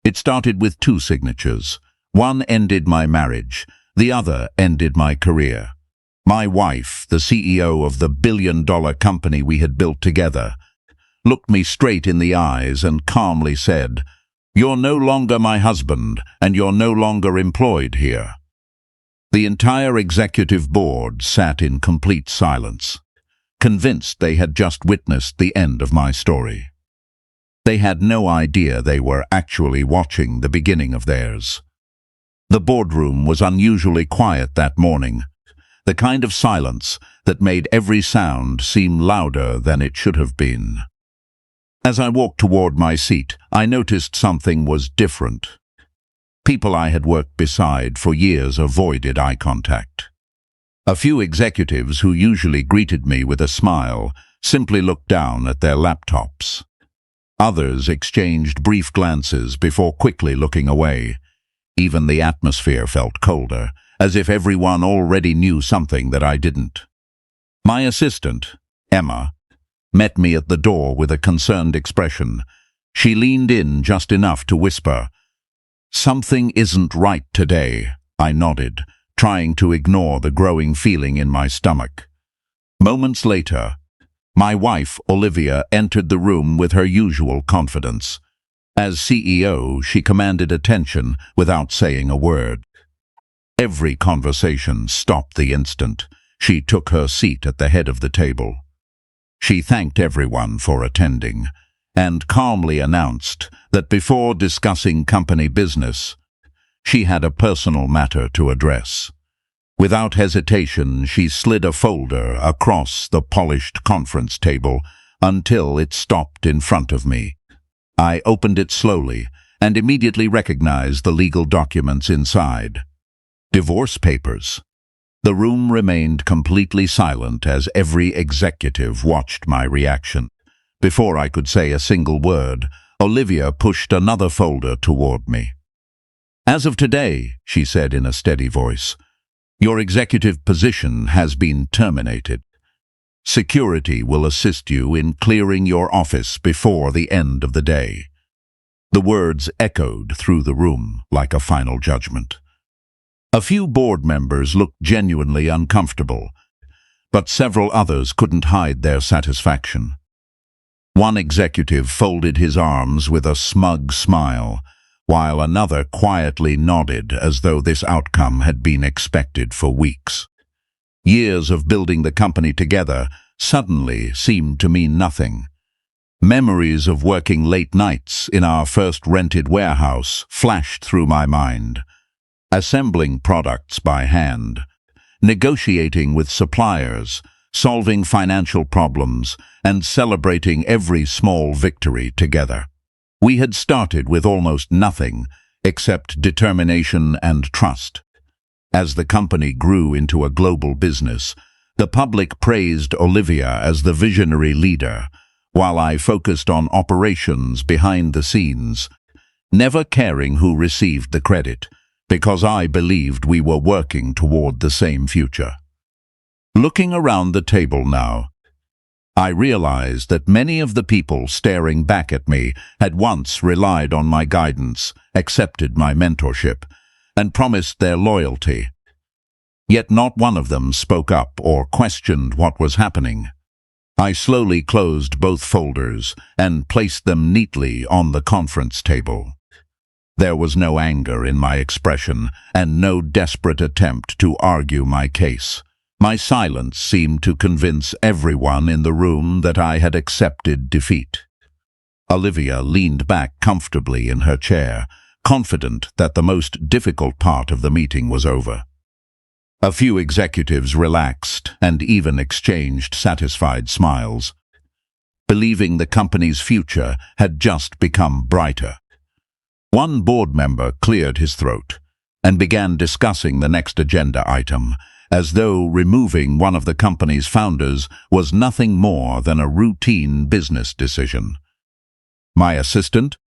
It started with two signatures. One ended my marriage, the other ended my career. My wife, the CEO of the billion-dollar company we had built together, looked me straight in the eyes and calmly said, "You're no longer my husband, and you're no longer employed here." The entire executive board sat in complete silence, convinced they had just witnessed the end of my story. They had no idea they were actually watching the beginning of theirs. The boardroom was unusually quiet that morning, the kind of silence that made every sound seem louder than it should have been. As I walked toward my seat, I noticed something was different. People I had worked beside for years avoided eye contact. A few executives who usually greeted me with a smile simply looked down at their laptops. Others exchanged brief glances before quickly looking away. Even the atmosphere felt colder, as if everyone already knew something that I didn't. My assistant, Emma, met me at the door with a concerned expression. She leaned in just enough to whisper, "Something isn't right today," I nodded, trying to ignore the growing feeling in my stomach. Moments later, my wife, Olivia, entered the room with her usual confidence. As CEO, she commanded attention without saying a word. Every conversation stopped the instant she took her seat at the head of the table. She thanked everyone for attending and calmly announced that before discussing company business, she had a personal matter to address. Without hesitation, she slid a folder across the polished conference table until it stopped in front of me. I opened it slowly and immediately recognized the legal documents inside. Divorce papers. The room remained completely silent as every executive watched my reaction. Before I could say a single word, Olivia pushed another folder toward me. "As of today," she said in a steady voice, "your executive position has been terminated. Security will assist you in clearing your office before the end of the day." The words echoed through the room like a final judgment. A few board members looked genuinely uncomfortable, but several others couldn't hide their satisfaction. One executive folded his arms with a smug smile, while another quietly nodded as though this outcome had been expected for weeks. Years of building the company together suddenly seemed to mean nothing. Memories of working late nights in our first rented warehouse flashed through my mind. Assembling products by hand, negotiating with suppliers, solving financial problems, and celebrating every small victory together. We had started with almost nothing except determination and trust. As the company grew into a global business, the public praised Olivia as the visionary leader, while I focused on operations behind the scenes, never caring who received the credit, because I believed we were working toward the same future. Looking around the table now, I realized that many of the people staring back at me had once relied on my guidance, accepted my mentorship, and promised their loyalty. Yet not one of them spoke up or questioned what was happening. I slowly closed both folders and placed them neatly on the conference table. There was no anger in my expression and no desperate attempt to argue my case. My silence seemed to convince everyone in the room that I had accepted defeat. Olivia leaned back comfortably in her chair, confident that the most difficult part of the meeting was over. A few executives relaxed and even exchanged satisfied smiles, believing the company's future had just become brighter. One board member cleared his throat and began discussing the next agenda item, as though removing one of the company's founders was nothing more than a routine business decision. My assistant,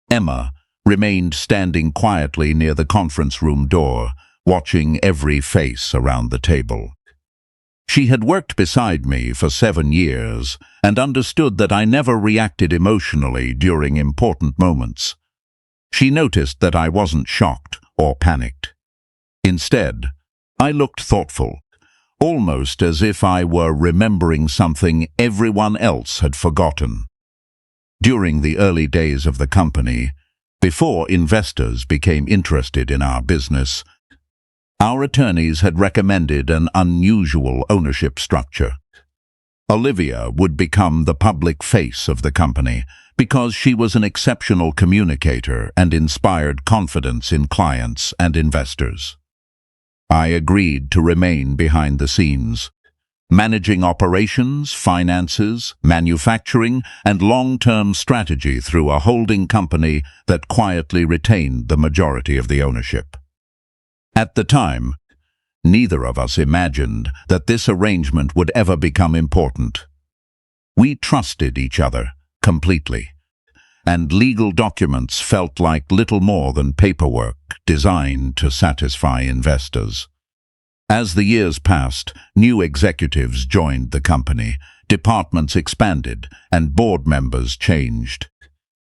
Emma, remained standing quietly near the conference room door, watching every face around the table. She had worked beside me for 7 years and understood that I never reacted emotionally during important moments. She noticed that I wasn't shocked or panicked. Instead, I looked thoughtful, almost as if I were remembering something everyone else had forgotten. During the early days of the company, before investors became interested in our business, our attorneys had recommended an unusual ownership structure. Olivia would become the public face of the company because she was an exceptional communicator and inspired confidence in clients and investors. I agreed to remain behind the scenes, managing operations, finances, manufacturing, and long-term strategy through a holding company that quietly retained the majority of the ownership. At the time, neither of us imagined that this arrangement would ever become important. We trusted each other completely, and legal documents felt like little more than paperwork designed to satisfy investors. As the years passed, new executives joined the company, departments expanded, and board members changed.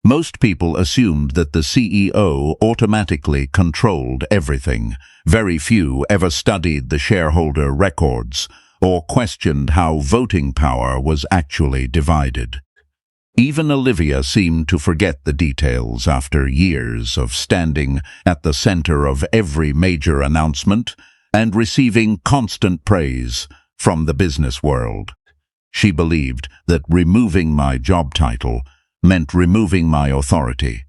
Most people assumed that the CEO automatically controlled everything. Very few ever studied the shareholder records or questioned how voting power was actually divided. Even Olivia seemed to forget the details after years of standing at the center of every major announcement and receiving constant praise from the business world. She believed that removing my job title meant removing my authority.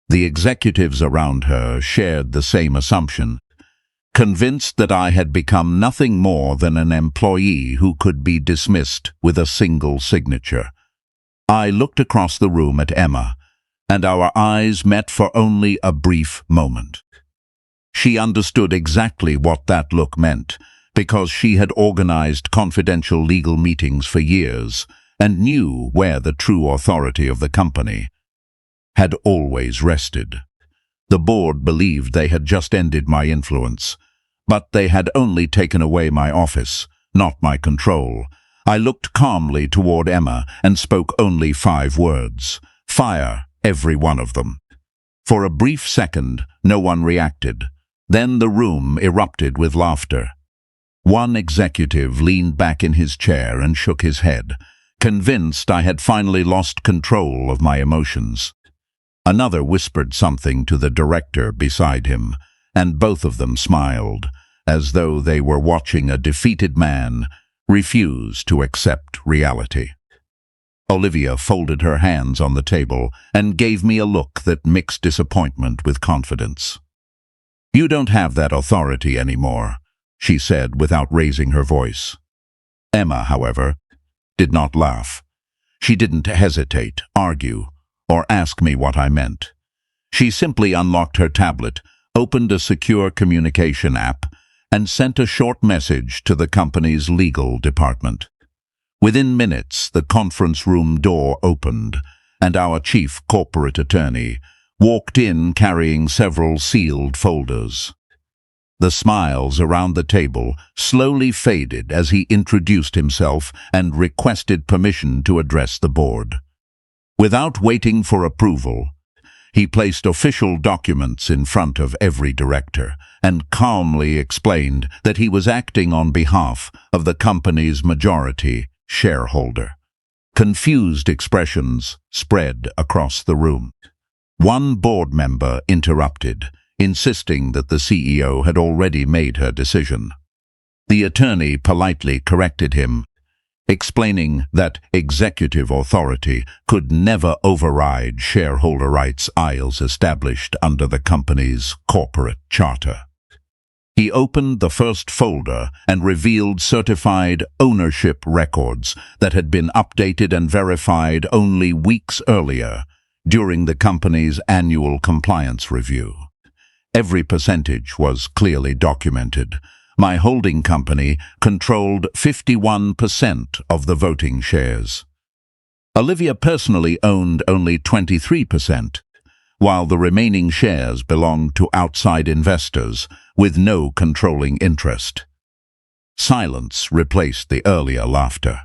The executives around her shared the same assumption, convinced that I had become nothing more than an employee who could be dismissed with a single signature. I looked across the room at Emma, and our eyes met for only a brief moment. She understood exactly what that look meant, because she had organized confidential legal meetings for years and knew where the true authority of the company had always rested. The board believed they had just ended my influence, but they had only taken away my office, not my control. I looked calmly toward Emma and spoke only 5 words. Fire every one of them. For a brief second, no one reacted. Then the room erupted with laughter. One executive leaned back in his chair and shook his head, convinced I had finally lost control of my emotions. Another whispered something to the director beside him, and both of them smiled, as though they were watching a defeated man refuse to accept reality. Olivia folded her hands on the table and gave me a look that mixed disappointment with confidence. "You don't have that authority anymore," she said without raising her voice. Emma, however, did not laugh. She didn't hesitate, argue, or ask me what I meant. She simply unlocked her tablet, opened a secure communication app, and sent a short message to the company's legal department. Within minutes, the conference room door opened, and our chief corporate attorney walked in carrying several sealed folders. The smiles around the table slowly faded as he introduced himself and requested permission to address the board. Without waiting for approval, he placed official documents in front of every director and calmly explained that he was acting on behalf of the company's majority shareholder. Confused expressions spread across the room. One board member interrupted, insisting that the CEO had already made her decision. The attorney politely corrected him, explaining that executive authority could never override shareholder rights established under the company's corporate charter. He opened the first folder and revealed certified ownership records that had been updated and verified only weeks earlier during the company's annual compliance review. Every percentage was clearly documented. My holding company controlled 51% of the voting shares. Olivia personally owned only 23%, while the remaining shares belonged to outside investors with no controlling interest. Silence replaced the earlier laughter.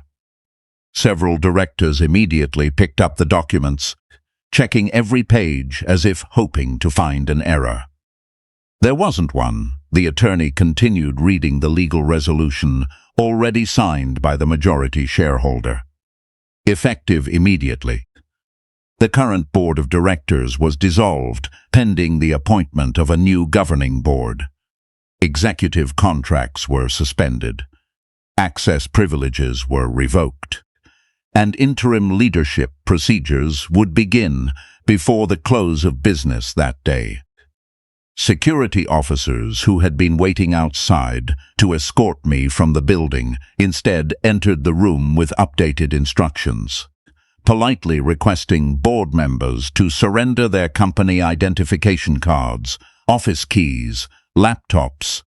Several directors immediately picked up the documents, checking every page as if hoping to find an error. There wasn't one. The attorney continued reading the legal resolution already signed by the majority shareholder. Effective immediately. The current board of directors was dissolved, pending the appointment of a new governing board. Executive contracts were suspended. Access privileges were revoked. And interim leadership procedures would begin before the close of business that day. Security officers who had been waiting outside to escort me from the building instead entered the room with updated instructions, politely requesting board members to surrender their company identification cards, office keys, laptops,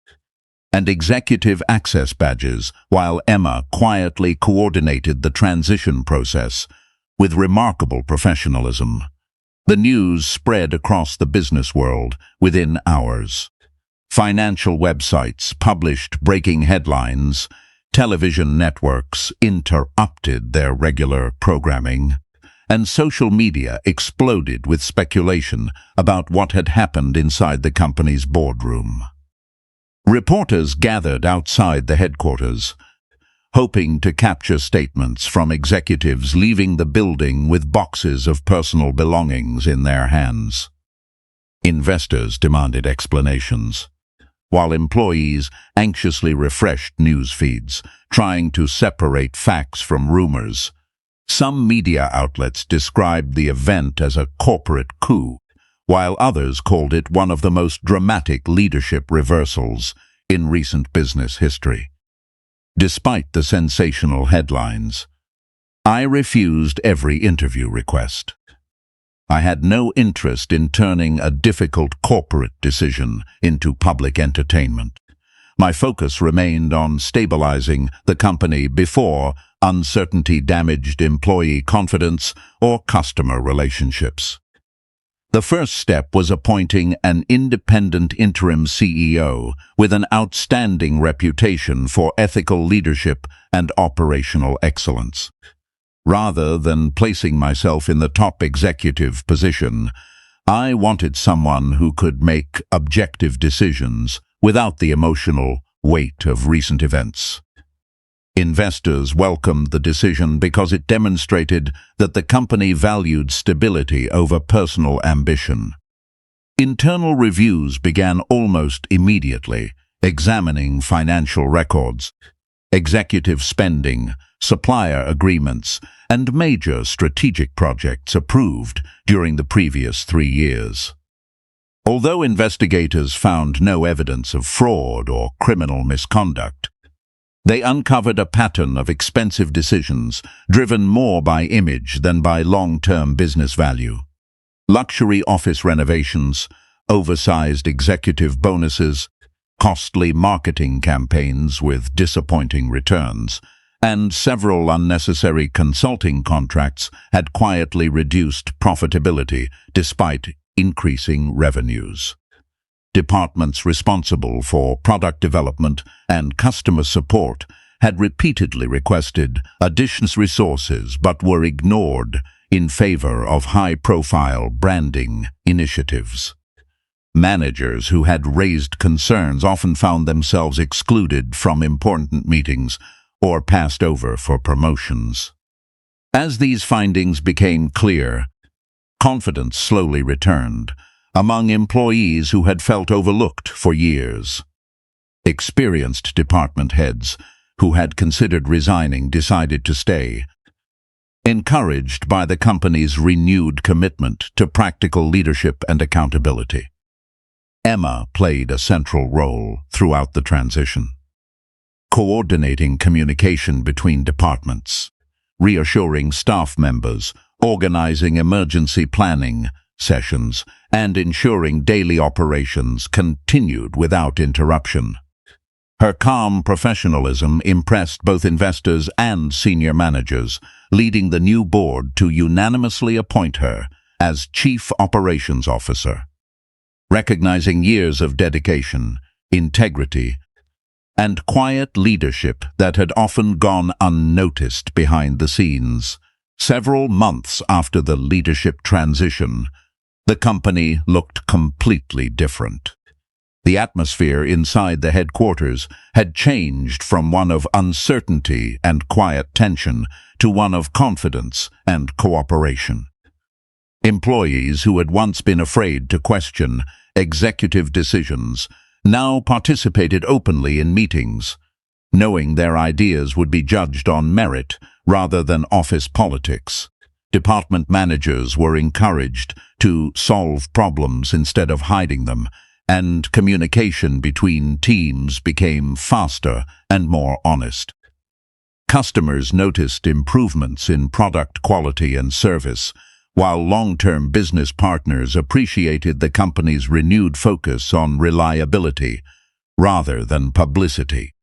and executive access badges, while Emma quietly coordinated the transition process with remarkable professionalism. The news spread across the business world within hours. Financial websites published breaking headlines, television networks interrupted their regular programming, and social media exploded with speculation about what had happened inside the company's boardroom. Reporters gathered outside the headquarters, hoping to capture statements from executives leaving the building with boxes of personal belongings in their hands. Investors demanded explanations, while employees anxiously refreshed news feeds, trying to separate facts from rumors. Some media outlets described the event as a corporate coup, while others called it one of the most dramatic leadership reversals in recent business history. Despite the sensational headlines, I refused every interview request. I had no interest in turning a difficult corporate decision into public entertainment. My focus remained on stabilizing the company before uncertainty damaged employee confidence or customer relationships. The first step was appointing an independent interim CEO with an outstanding reputation for ethical leadership and operational excellence. Rather than placing myself in the top executive position, I wanted someone who could make objective decisions without the emotional weight of recent events. Investors welcomed the decision because it demonstrated that the company valued stability over personal ambition. Internal reviews began almost immediately, examining financial records, executive spending, supplier agreements, and major strategic projects approved during the previous 3 years. Although investigators found no evidence of fraud or criminal misconduct, they uncovered a pattern of expensive decisions driven more by image than by long-term business value. Luxury office renovations, oversized executive bonuses, costly marketing campaigns with disappointing returns, and several unnecessary consulting contracts had quietly reduced profitability despite increasing revenues. Departments responsible for product development and customer support had repeatedly requested additional resources but were ignored in favor of high-profile branding initiatives. Managers who had raised concerns often found themselves excluded from important meetings or passed over for promotions. As these findings became clear, confidence slowly returned among employees who had felt overlooked for years. Experienced department heads who had considered resigning decided to stay, encouraged by the company's renewed commitment to practical leadership and accountability. Emma played a central role throughout the transition, coordinating communication between departments, reassuring staff members, organizing emergency planning sessions, and ensuring daily operations continued without interruption. Her calm professionalism impressed both investors and senior managers, leading the new board to unanimously appoint her as Chief Operations Officer. Recognizing years of dedication, integrity, and quiet leadership that had often gone unnoticed behind the scenes, Several months after the leadership transition, the company looked completely different. The atmosphere inside the headquarters had changed from one of uncertainty and quiet tension to one of confidence and cooperation. Employees who had once been afraid to question executive decisions now participated openly in meetings, knowing their ideas would be judged on merit rather than office politics. Department managers were encouraged to solve problems instead of hiding them, and communication between teams became faster and more honest. Customers noticed improvements in product quality and service, while long-term business partners appreciated the company's renewed focus on reliability rather than publicity.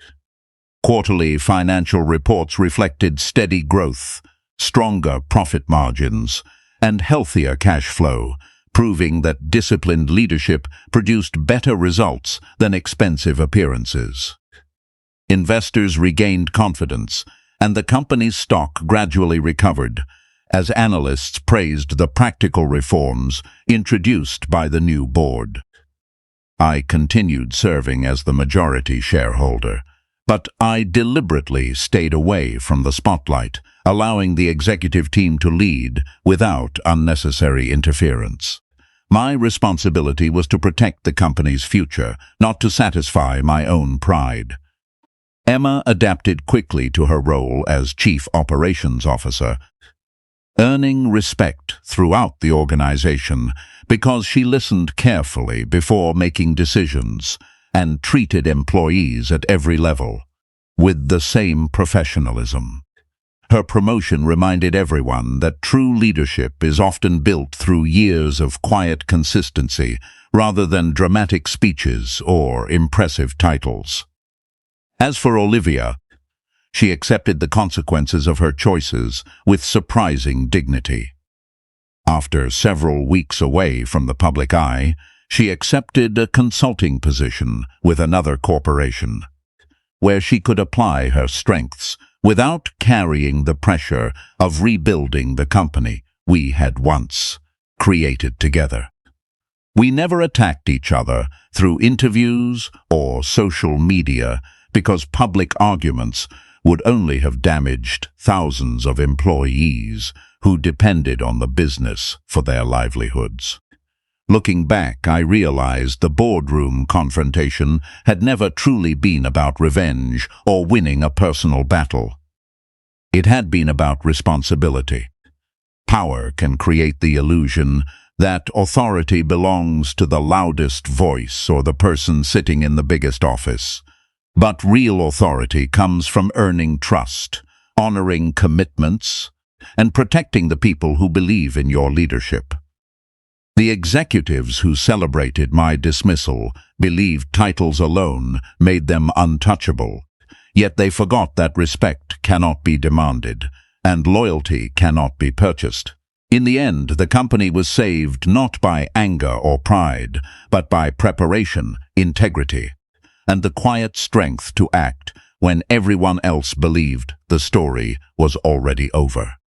Quarterly financial reports reflected steady growth, stronger profit margins, and healthier cash flow, proving that disciplined leadership produced better results than expensive appearances. Investors regained confidence, and the company's stock gradually recovered, as analysts praised the practical reforms introduced by the new board. I continued serving as the majority shareholder, but I deliberately stayed away from the spotlight, allowing the executive team to lead without unnecessary interference. My responsibility was to protect the company's future, not to satisfy my own pride. Emma adapted quickly to her role as Chief Operations Officer, earning respect throughout the organization because she listened carefully before making decisions and treated employees at every level with the same professionalism. Her promotion reminded everyone that true leadership is often built through years of quiet consistency rather than dramatic speeches or impressive titles. As for Olivia, she accepted the consequences of her choices with surprising dignity. After several weeks away from the public eye, she accepted a consulting position with another corporation, where she could apply her strengths without carrying the pressure of rebuilding the company we had once created together. We never attacked each other through interviews or social media because public arguments would only have damaged thousands of employees who depended on the business for their livelihoods. Looking back, I realized the boardroom confrontation had never truly been about revenge or winning a personal battle. It had been about responsibility. Power can create the illusion that authority belongs to the loudest voice or the person sitting in the biggest office. But real authority comes from earning trust, honoring commitments, and protecting the people who believe in your leadership. The executives who celebrated my dismissal believed titles alone made them untouchable, yet they forgot that respect cannot be demanded, and loyalty cannot be purchased. In the end, the company was saved not by anger or pride, but by preparation, integrity, and the quiet strength to act when everyone else believed the story was already over.